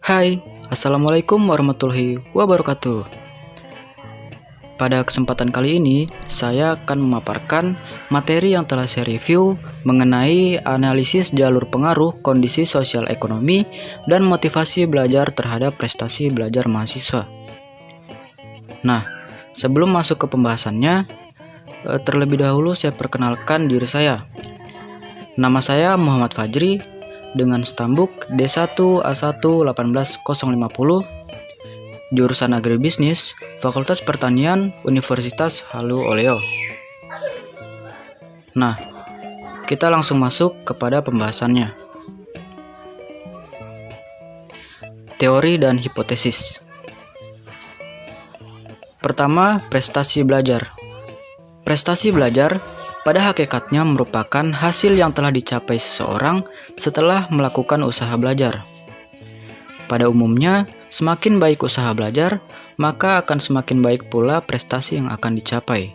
Hai, Assalamualaikum warahmatullahi wabarakatuh. Pada kesempatan kali ini, saya akan memaparkan materi yang telah saya review mengenai analisis jalur pengaruh kondisi sosial ekonomi dan motivasi belajar terhadap prestasi belajar mahasiswa. Nah, sebelum masuk ke pembahasannya, terlebih dahulu saya perkenalkan diri saya. Nama saya Muhammad Fajri dengan stambuk D1A1 18050, jurusan Agribisnis, Fakultas Pertanian, Universitas Halu Oleo. Nah, kita langsung masuk kepada pembahasannya. Teori dan hipotesis. Pertama, prestasi belajar. Prestasi belajar pada hakikatnya merupakan hasil yang telah dicapai seseorang setelah melakukan usaha belajar. Pada umumnya, semakin baik usaha belajar, maka akan semakin baik pula prestasi yang akan dicapai.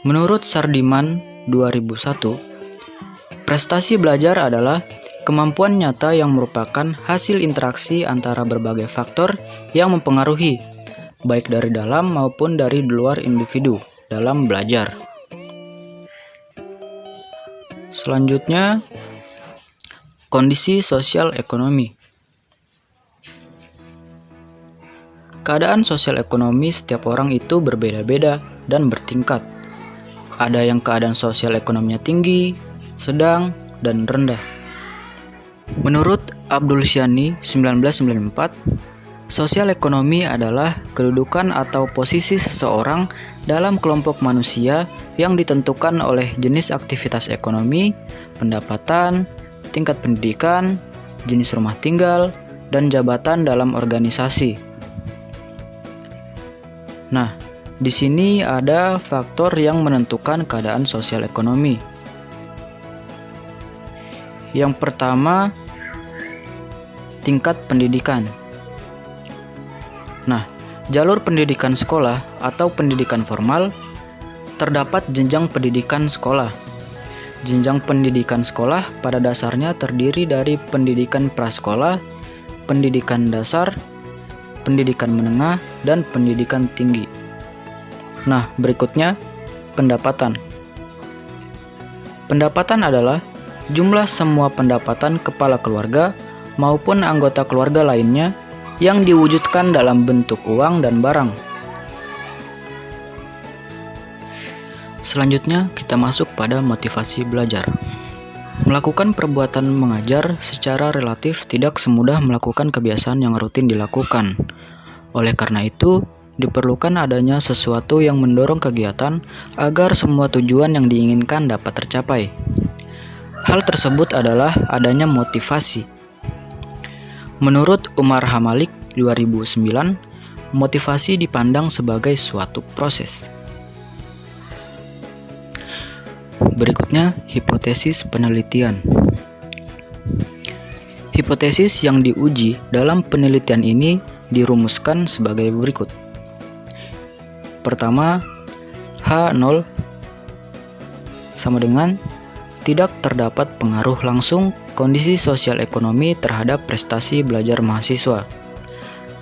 Menurut Sardiman 2001, prestasi belajar adalah kemampuan nyata yang merupakan hasil interaksi antara berbagai faktor yang mempengaruhi, baik dari dalam maupun dari luar individu dalam belajar. Selanjutnya, kondisi sosial ekonomi. Keadaan sosial ekonomi setiap orang itu berbeda-beda dan bertingkat. Ada yang keadaan sosial ekonominya tinggi, sedang, dan rendah. Menurut Abdul Shani 1994, sosial ekonomi adalah kedudukan atau posisi seseorang dalam kelompok manusia yang ditentukan oleh jenis aktivitas ekonomi, pendapatan, tingkat pendidikan, jenis rumah tinggal, dan jabatan dalam organisasi. Nah, di sini ada faktor yang menentukan keadaan sosial ekonomi. Yang pertama, tingkat pendidikan. Nah, jalur pendidikan sekolah atau pendidikan formal, terdapat jenjang pendidikan sekolah. Jenjang pendidikan sekolah pada dasarnya terdiri dari pendidikan prasekolah, pendidikan dasar, pendidikan menengah, dan pendidikan tinggi. Nah, berikutnya pendapatan. Pendapatan adalah jumlah semua pendapatan kepala keluarga maupun anggota keluarga lainnya yang diwujudkan dalam bentuk uang dan barang. Selanjutnya, kita masuk pada motivasi belajar. Melakukan perbuatan mengajar secara relatif tidak semudah melakukan kebiasaan yang rutin dilakukan. Oleh karena itu, diperlukan adanya sesuatu yang mendorong kegiatan agar semua tujuan yang diinginkan dapat tercapai. Hal tersebut adalah adanya motivasi. Menurut Umar Hamalik 2009, motivasi dipandang sebagai suatu proses. Berikutnya, hipotesis penelitian. Hipotesis yang diuji dalam penelitian ini dirumuskan sebagai berikut. Pertama, H0 sama dengan tidak terdapat pengaruh langsung kondisi sosial ekonomi terhadap prestasi belajar mahasiswa.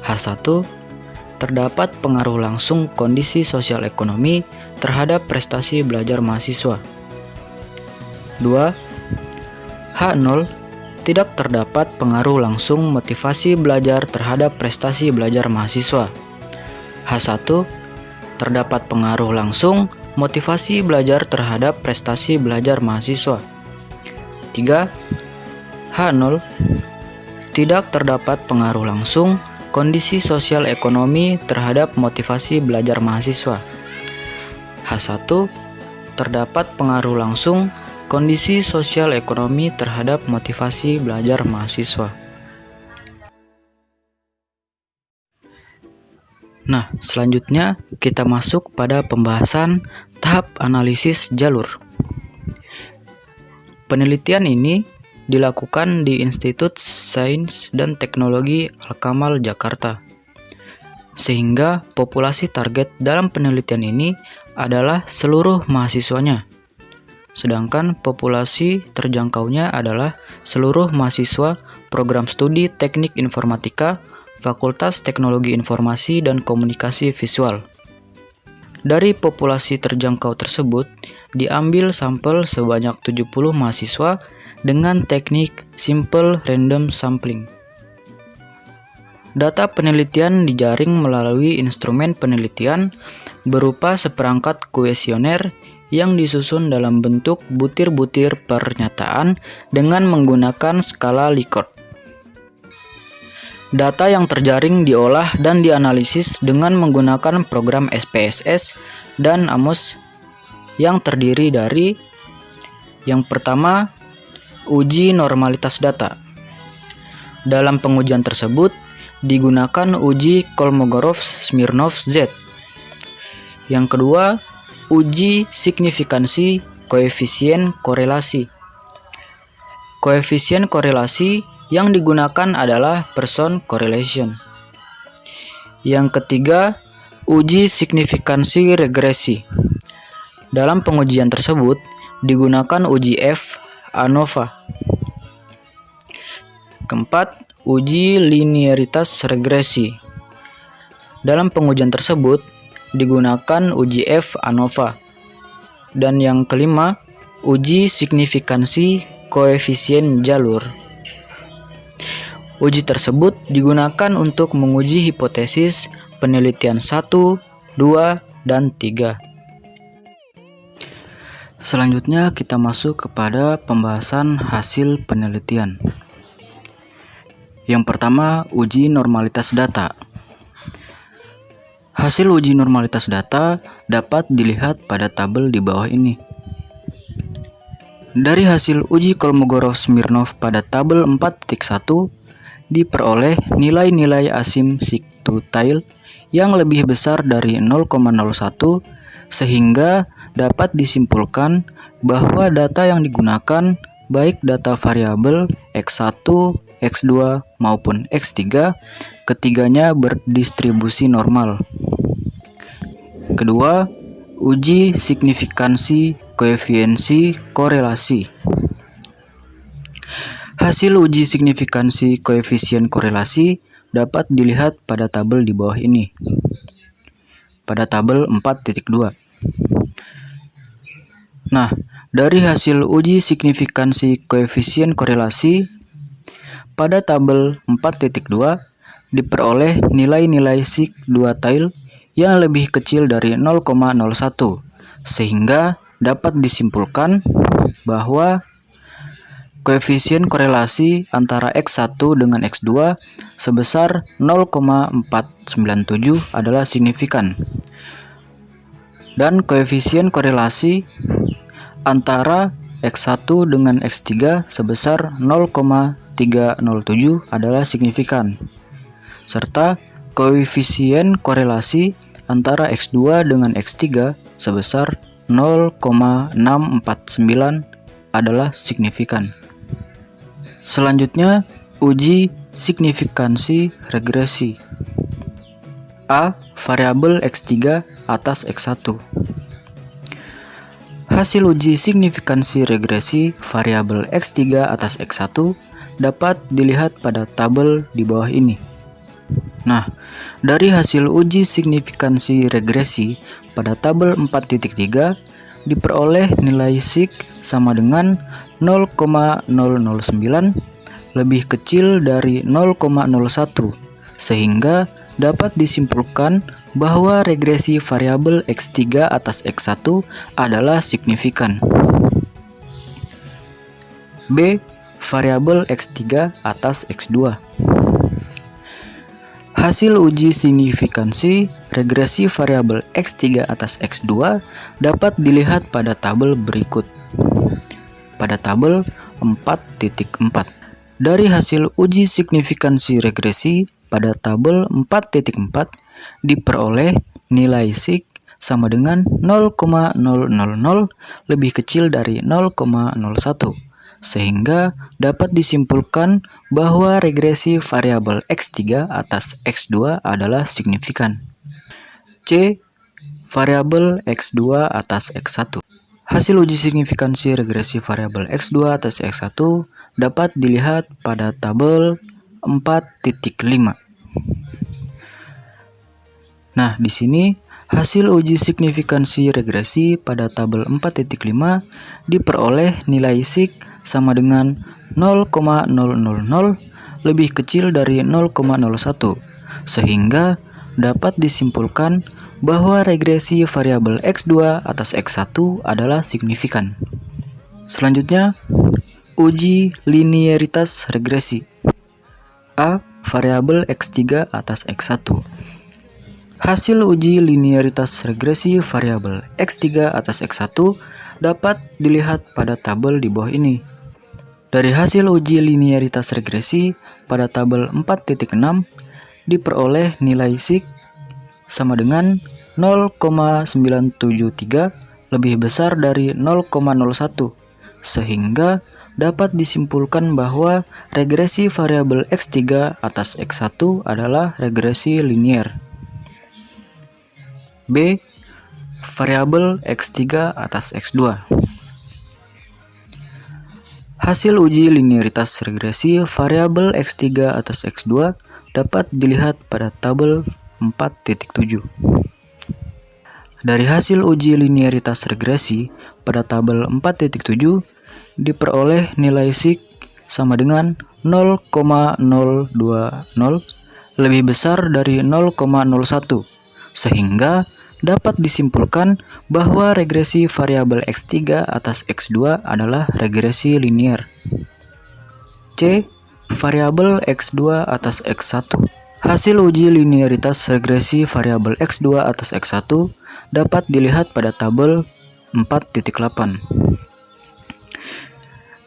H1, terdapat pengaruh langsung kondisi sosial ekonomi terhadap prestasi belajar mahasiswa. 2. H0, tidak terdapat pengaruh langsung motivasi belajar terhadap prestasi belajar mahasiswa. H1, terdapat pengaruh langsung motivasi belajar terhadap prestasi belajar mahasiswa. 3. H0, tidak terdapat pengaruh langsung kondisi sosial ekonomi terhadap motivasi belajar mahasiswa. H1, terdapat pengaruh langsung kondisi sosial ekonomi terhadap motivasi belajar mahasiswa. Nah, selanjutnya kita masuk pada pembahasan tahap analisis jalur. Penelitian ini dilakukan di Institut Sains dan Teknologi Al-Kamal Jakarta. Sehingga populasi target dalam penelitian ini adalah seluruh mahasiswanya. sedangkan populasi terjangkaunya adalah seluruh mahasiswa program studi Teknik Informatika, Fakultas Teknologi Informasi dan Komunikasi Visual. Dari populasi terjangkau tersebut, diambil sampel sebanyak 70 mahasiswa dengan teknik Simple Random Sampling. Data penelitian dijaring melalui instrumen penelitian berupa seperangkat kuesioner yang disusun dalam bentuk butir-butir pernyataan dengan menggunakan skala Likert. Data yang terjaring diolah dan dianalisis dengan menggunakan program SPSS dan AMOS yang terdiri dari yang pertama, uji normalitas data. Dalam pengujian tersebut digunakan uji Kolmogorov-Smirnov Z. Yang kedua, uji signifikansi koefisien korelasi. Koefisien korelasi yang digunakan adalah Pearson correlation. Yang ketiga, uji signifikansi regresi. Dalam pengujian tersebut digunakan uji F ANOVA. Keempat, uji linearitas regresi. Dalam pengujian tersebut digunakan uji F ANOVA. Dan yang kelima, uji signifikansi koefisien jalur. Uji tersebut digunakan untuk menguji hipotesis penelitian 1, 2, dan 3. Selanjutnya kita masuk kepada pembahasan hasil penelitian. Yang pertama, uji normalitas data. Hasil uji normalitas data dapat dilihat pada tabel di bawah ini. Dari hasil uji Kolmogorov-Smirnov pada tabel 4.1 diperoleh nilai-nilai asymptotail yang lebih besar dari 0,01 sehingga dapat disimpulkan bahwa data yang digunakan baik data variabel X1, X2 maupun X3 ketiganya berdistribusi normal. Kedua, uji signifikansi koefiensi korelasi. Hasil uji signifikansi koefisien korelasi dapat dilihat pada tabel di bawah ini. Pada tabel 4.2. Nah, dari hasil uji signifikansi koefisien korelasi pada tabel 4.2 diperoleh nilai-nilai sig2tail yang lebih kecil dari 0,01 sehingga dapat disimpulkan bahwa koefisien korelasi antara X1 dengan X2 sebesar 0,497 adalah signifikan. Dan koefisien korelasi antara X1 dengan X3 sebesar 0,307 adalah signifikan. Serta koefisien korelasi antara X2 dengan X3 sebesar 0,649 adalah signifikan. Selanjutnya, uji signifikansi regresi. A. Variabel X3 atas X1. Hasil uji signifikansi regresi variabel X3 atas X1 dapat dilihat pada tabel di bawah ini. Nah, dari hasil uji signifikansi regresi pada tabel 4.3 diperoleh nilai sig sama dengan 0,009 lebih kecil dari 0,01 sehingga dapat disimpulkan bahwa regresi variabel X3 atas X1 adalah signifikan. B. Variabel X3 atas X2. Hasil uji signifikansi regresi variabel X3 atas X2 dapat dilihat pada tabel berikut. Pada tabel 4.4. Dari hasil uji signifikansi regresi pada tabel 4.4 diperoleh nilai sig sama dengan 0,000 lebih kecil dari 0,01 sehingga dapat disimpulkan bahwa regresi variabel X3 atas X2 adalah signifikan. C. Variabel X2 atas X1. Hasil uji signifikansi regresi variabel X2 atas X1 dapat dilihat pada tabel 4.5. Nah, di sini hasil uji signifikansi regresi pada tabel 4.5 diperoleh nilai sig sama dengan 0,000 lebih kecil dari 0,01, sehingga dapat disimpulkan bahwa regresi variabel X2 atas X1 adalah signifikan. Selanjutnya, uji linearitas regresi. A. Variabel X3 atas X1. Hasil uji linearitas regresi variabel X3 atas X1 dapat dilihat pada tabel di bawah ini. Dari hasil uji linearitas regresi pada tabel 4.6 diperoleh nilai sig sama dengan 0,973 lebih besar dari 0,01, sehingga dapat disimpulkan bahwa regresi variabel X3 atas X1 adalah regresi linier. B. Variabel X3 atas X2. Hasil uji linearitas regresi variabel X3 atas X2 dapat dilihat pada tabel 4.7. Dari hasil uji linearitas regresi pada tabel 4.7 diperoleh nilai sig sama dengan 0,020 lebih besar dari 0,01, sehingga dapat disimpulkan bahwa regresi variabel X3 atas X2 adalah regresi linier. C. Variabel X2 atas X1. Hasil uji linearitas regresi variabel X2 atas X1 dapat dilihat pada tabel 4.8.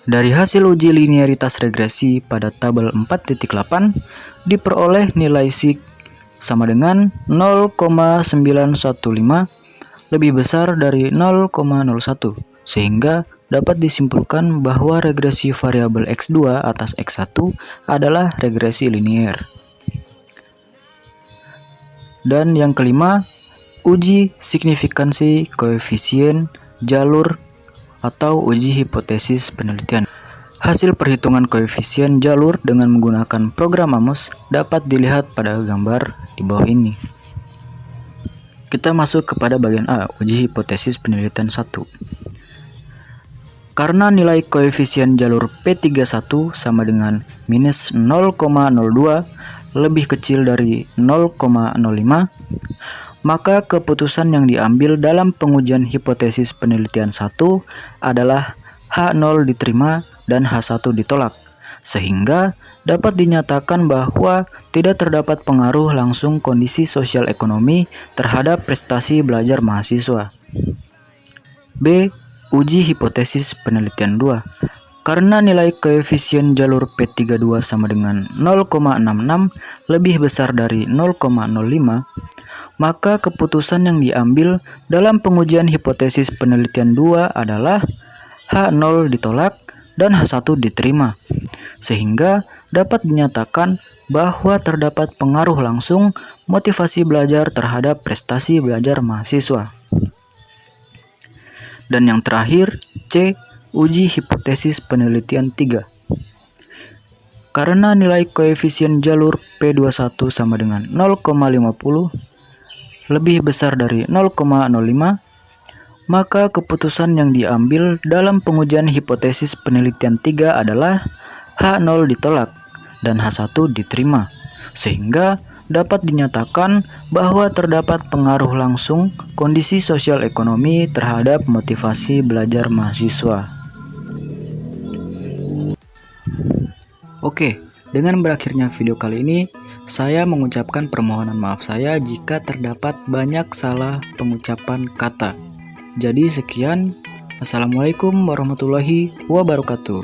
Dari hasil uji linearitas regresi pada tabel 4.8 diperoleh nilai sig sama dengan 0,915 lebih besar dari 0,01, sehingga dapat disimpulkan bahwa regresi variabel X2 atas X1 adalah regresi linier. Dan yang kelima, uji signifikansi koefisien jalur atau uji hipotesis penelitian. Hasil perhitungan koefisien jalur dengan menggunakan program Amos dapat dilihat pada gambar di bawah ini. Kita masuk kepada bagian A, uji hipotesis penelitian 1. Karena nilai koefisien jalur P31 sama dengan minus 0,02 lebih kecil dari 0,05, maka keputusan yang diambil dalam pengujian hipotesis penelitian 1 adalah H0 diterima dan H1 ditolak, sehingga dapat dinyatakan bahwa tidak terdapat pengaruh langsung kondisi sosial ekonomi terhadap prestasi belajar mahasiswa. B. Uji hipotesis penelitian 2. Karena nilai koefisien jalur P32 sama dengan 0,66 lebih besar dari 0,05, maka keputusan yang diambil dalam pengujian hipotesis penelitian 2 adalah H0 ditolak dan H1 diterima, sehingga dapat dinyatakan bahwa terdapat pengaruh langsung motivasi belajar terhadap prestasi belajar mahasiswa. Dan yang terakhir, C. Uji hipotesis penelitian 3. Karena nilai koefisien jalur P21 sama dengan 0,50 lebih besar dari 0,05, maka keputusan yang diambil dalam pengujian hipotesis penelitian 3 adalah H0 ditolak dan H1 diterima, sehingga dapat dinyatakan bahwa terdapat pengaruh langsung kondisi sosial ekonomi terhadap motivasi belajar mahasiswa. Oke, dengan berakhirnya video kali ini, saya mengucapkan permohonan maaf saya jika terdapat banyak salah pengucapan kata. Jadi sekian, Assalamualaikum warahmatullahi wabarakatuh.